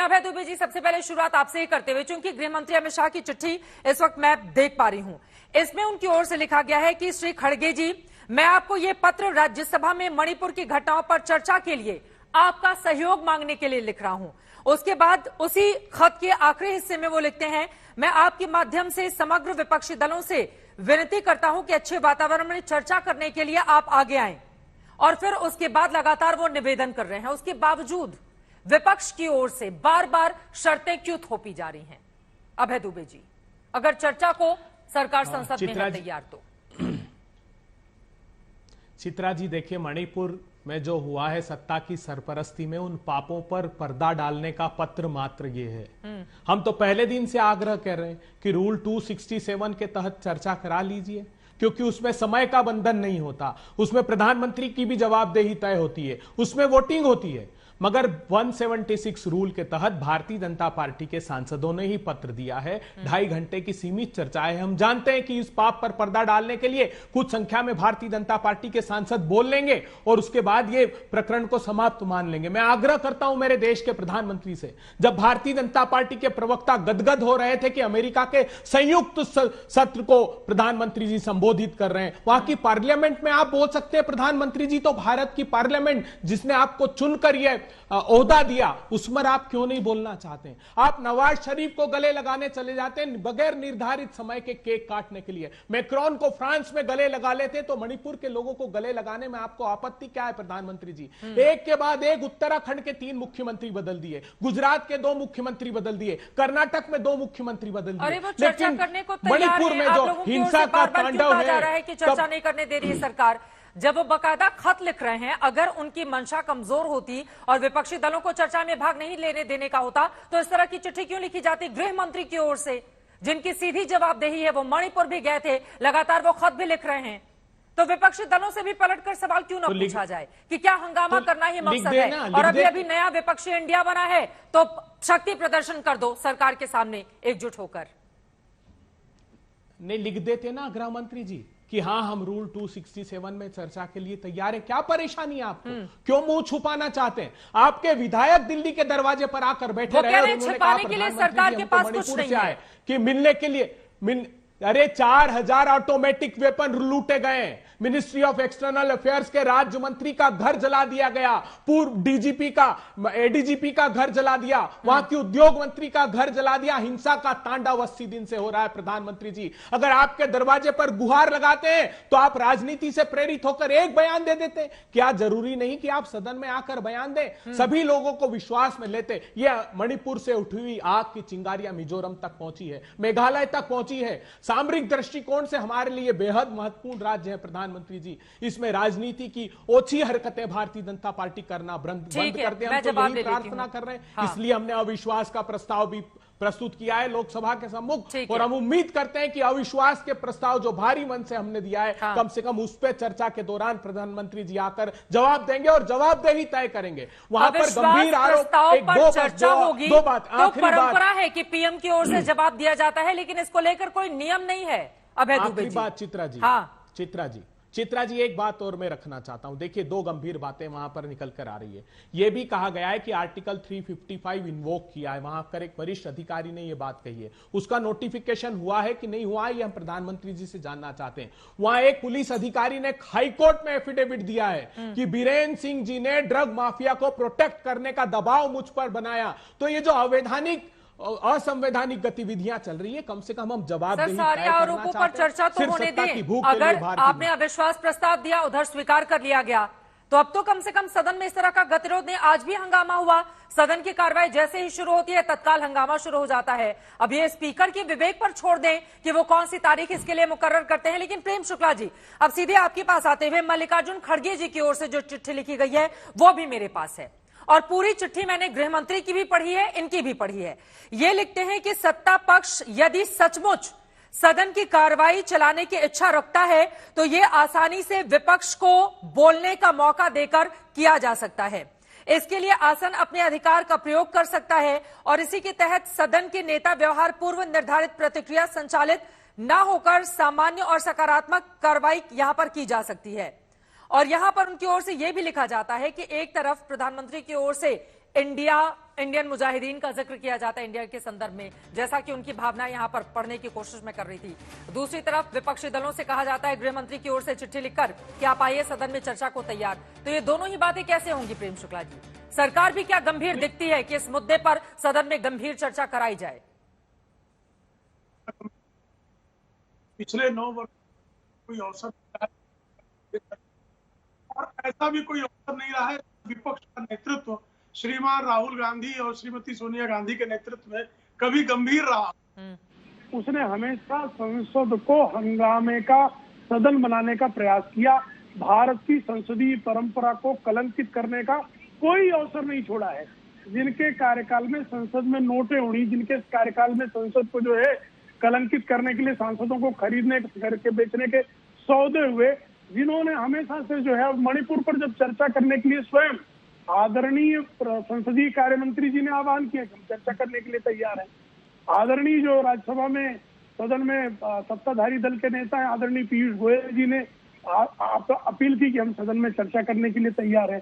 अभय दुबे जी, सबसे पहले शुरुआत आपसे ही करते हुए, चूंकि गृह मंत्री अमित शाह की चिट्ठी इस वक्त मैं देख पा रही हूं, इसमें उनकी ओर से लिखा गया है कि श्री खड़गे जी, मैं आपको ये पत्र राज्यसभा में मणिपुर की घटनाओं पर चर्चा के लिए आपका सहयोग मांगने के लिए लिख रहा हूं। उसके बाद उसी खत के आखिरी हिस्से में वो लिखते हैं, मैं आपके माध्यम से समग्र विपक्षी दलों से विनती करता हूं कि अच्छे वातावरण में चर्चा करने के लिए आप आगे आएं। और फिर उसके बाद लगातार वो निवेदन कर रहे हैं। उसके बावजूद विपक्ष की ओर से बार बार शर्तें क्यों थोपी जा रही हैं? अभय दुबे जी, अगर चर्चा को सरकार संसद में है तैयार तो। चित्रा जी, देखिए, मणिपुर में जो हुआ है सत्ता की सरपरस्ती में, उन पापों पर पर्दा डालने का पत्र मात्र ये है। हम तो पहले दिन से आग्रह कर रहे हैं कि रूल 267 के तहत चर्चा करा लीजिए, क्योंकि उसमें समय का बंधन नहीं होता, उसमें प्रधानमंत्री की भी जवाबदेही तय होती है, उसमें वोटिंग होती है। मगर 176 रूल के तहत भारतीय जनता पार्टी के सांसदों ने ही पत्र दिया है। 2.5 घंटे की सीमित चर्चा है। हम जानते हैं कि इस पाप पर पर्दा डालने के लिए कुछ संख्या में भारतीय जनता पार्टी के सांसद बोल लेंगे और उसके बाद ये प्रकरण को समाप्त मान लेंगे। मैं आग्रह करता हूं मेरे देश के प्रधानमंत्री से, जब भारतीय जनता पार्टी के प्रवक्ता गदगद हो रहे थे कि अमेरिका के संयुक्त सत्र को प्रधानमंत्री जी संबोधित कर रहे हैं, वहां की पार्लियामेंट में आप बोल सकते हैं प्रधानमंत्री जी तो भारत की पार्लियामेंट जिसने आपको चुनकर यह ओहदा दिया, उसमें आप क्यों नहीं बोलना चाहते हैं? आप नवाज शरीफ को गले लगाने चले जाते हैं बगैर निर्धारित समय के केक काटने के लिए। मैक्रोन को फ्रांस में गले लगा लेते, तो मणिपुर के लोगों को गले लगाने में आपको आपत्ति क्या है प्रधानमंत्री जी? एक के बाद एक उत्तराखंड के 3 मुख्यमंत्री बदल दिए, गुजरात के 2 मुख्यमंत्री बदल दिए, कर्नाटक में 2 मुख्यमंत्री बदल दिए, लेकिन मणिपुर में जो हिंसा का तांडव है कि चर्चा नहीं करने दे रही है सरकार। जब वो बकायदा खत लिख रहे हैं, अगर उनकी मंशा कमजोर होती और विपक्षी दलों को चर्चा में भाग नहीं लेने देने का होता, तो इस तरह की चिट्ठी क्यों लिखी जाती गृह मंत्री की ओर से, जिनकी सीधी जवाबदेही है? वो मणिपुर भी गए थे, लगातार वो खत भी लिख रहे हैं। तो विपक्षी दलों से भी पलटकर सवाल क्यों न पूछा जाए कि क्या हंगामा करना ही मकसद है? और अभी अभी नया विपक्षी इंडिया बना है, तो शक्ति प्रदर्शन कर दो सरकार के सामने एकजुट होकर। नहीं लिख देते ना गृह मंत्री जी कि हाँ, हम रूल 267 में चर्चा के लिए तैयार है। क्या परेशानी है आपको? क्यों मुंह छुपाना चाहते हैं? आपके विधायक दिल्ली के दरवाजे पर आकर बैठे रहे और उन्होंने कहा सरकार के पास कुछ नहीं है कि मिलने के लिए अरे 4000 ऑटोमेटिक वेपन लूटे गए, मिनिस्ट्री ऑफ एक्सटर्नल अफेयर्स के राज्य मंत्री का घर जला दिया गया, पूर्व डीजीपी का, एडीजीपी का घर जला दिया, वहां की उद्योग मंत्री का घर जला दिया। हिंसा का तांडव 80 दिन से हो रहा है। प्रधानमंत्री जी, अगर आपके दरवाजे पर गुहार लगाते हैं तो आप राजनीति से प्रेरित होकर एक बयान दे देते। क्या जरूरी नहीं कि आप सदन में आकर बयान दें? सभी लोगों को विश्वास में लेते। यह मणिपुर से उठी हुई आग की चिंगारियां मिजोरम तक पहुंची है, मेघालय तक पहुंची है। सामरिक दृष्टिकोण से हमारे लिए बेहद महत्वपूर्ण राज्य है प्रधानमंत्री जी। इसमें राजनीति की ओछी हरकतें भारतीय जनता पार्टी करना बंद कर दे। हम तो यही प्रार्थना कर रहे हैं। हाँ। इसलिए हमने अविश्वास का प्रस्ताव भी प्रस्तुत किया है लोकसभा के सम्मुख, और हम उम्मीद करते हैं कि अविश्वास के प्रस्ताव जो भारी मन से हमने दिया है, हाँ, कम से कम उस पर चर्चा के दौरान प्रधानमंत्री जी आकर जवाब देंगे और जवाबदेही तय करेंगे। वहां पर गंभीर आरोप, दो बात, आखिरी परंपरा है कि पीएम की ओर से जवाब दिया जाता है, लेकिन इसको लेकर कोई नियम नहीं है। अभय दुबे जी, बात चित्रा जी, हाँ चित्रा जी, एक बात और मैं रखना चाहता हूं। देखिए, 2 गंभीर बातें वहां पर निकल कर आ रही है। यह भी कहा गया है कि आर्टिकल 355 इन्वोक किया है, वहां पर एक वरिष्ठ अधिकारी ने यह बात कही है। उसका नोटिफिकेशन हुआ है कि नहीं हुआ है, यह हम प्रधानमंत्री जी से जानना चाहते हैं। वहां एक पुलिस अधिकारी ने हाईकोर्ट में एफिडेविट दिया है कि बीरेन सिंह जी ने ड्रग माफिया को प्रोटेक्ट करने का दबाव मुझ पर बनाया। तो ये जो अवैधानिक असंवैधानिक गतिविधियां चल रही है, कम से कम हम जवाबदेही सारे आरोपों पर चर्चा तो होने दें। अगर आपने अविश्वास प्रस्ताव दिया, उधर स्वीकार कर लिया गया, तो अब तो कम से कम सदन में इस तरह का गतिरोध नहीं। आज भी हंगामा हुआ, सदन की कार्रवाई जैसे ही शुरू होती है तत्काल हंगामा शुरू हो जाता है। अब ये स्पीकर के विवेक पर छोड़ दें कि वो कौन सी तारीख इसके लिए मुकर्रर करते हैं। लेकिन प्रेम शुक्ला जी, अब सीधे आपके पास आते हुए, मल्लिकार्जुन खड़गे जी की ओर से जो चिट्ठी लिखी गई है वो भी मेरे पास है, और पूरी चिट्ठी मैंने गृह मंत्री की भी पढ़ी है, इनकी भी पढ़ी है। ये लिखते हैं कि सत्ता पक्ष यदि सचमुच सदन की कार्रवाई चलाने की इच्छा रखता है तो ये आसानी से विपक्ष को बोलने का मौका देकर किया जा सकता है। इसके लिए आसन अपने अधिकार का प्रयोग कर सकता है, और इसी के तहत सदन के नेता व्यवहार पूर्व निर्धारित प्रतिक्रिया संचालित न होकर सामान्य और सकारात्मक कार्रवाई यहां पर की जा सकती है। और यहां पर उनकी ओर से यह भी लिखा जाता है कि एक तरफ प्रधानमंत्री की ओर से इंडिया इंडियन मुजाहिदीन का जिक्र किया जाता है इंडिया के संदर्भ में, जैसा कि उनकी भावना यहां पर पढ़ने की कोशिश में कर रही थी। दूसरी तरफ विपक्षी दलों से कहा जाता है गृह मंत्री की ओर से चिट्ठी लिखकर कि आप आइए सदन में चर्चा को तैयार। तो ये दोनों ही बातें कैसे होंगी प्रेम शुक्ला जी? सरकार भी क्या गंभीर दिखती है कि इस मुद्दे पर सदन में गंभीर चर्चा कराई जाए? पिछले 9 वर्ष कोई अवसर और ऐसा भी कोई अवसर नहीं रहा है विपक्ष का नेतृत्व श्रीमान राहुल गांधी और श्रीमती सोनिया गांधी के नेतृत्व में कभी गंभीर रहा। उसने हमेशा संसद को हंगामे का सदन बनाने का प्रयास किया। भारत की संसदीय परंपरा को कलंकित करने का कोई अवसर नहीं छोड़ा है। जिनके कार्यकाल में संसद में नोटें उड़ी, जिनके कार्यकाल में संसद को जो है कलंकित करने के लिए सांसदों को खरीदने करके बेचने के सौदे हुए, जिन्होंने हमेशा से जो है मणिपुर पर जब चर्चा करने के लिए स्वयं आदरणीय संसदीय कार्य मंत्री जी ने आह्वान किया कि हम चर्चा करने के लिए तैयार हैं। आदरणीय जो राज्यसभा में सदन में सत्ताधारी दल के नेता हैं आदरणीय पीयूष गोयल जी ने अपील की कि हम सदन में चर्चा करने के लिए तैयार हैं।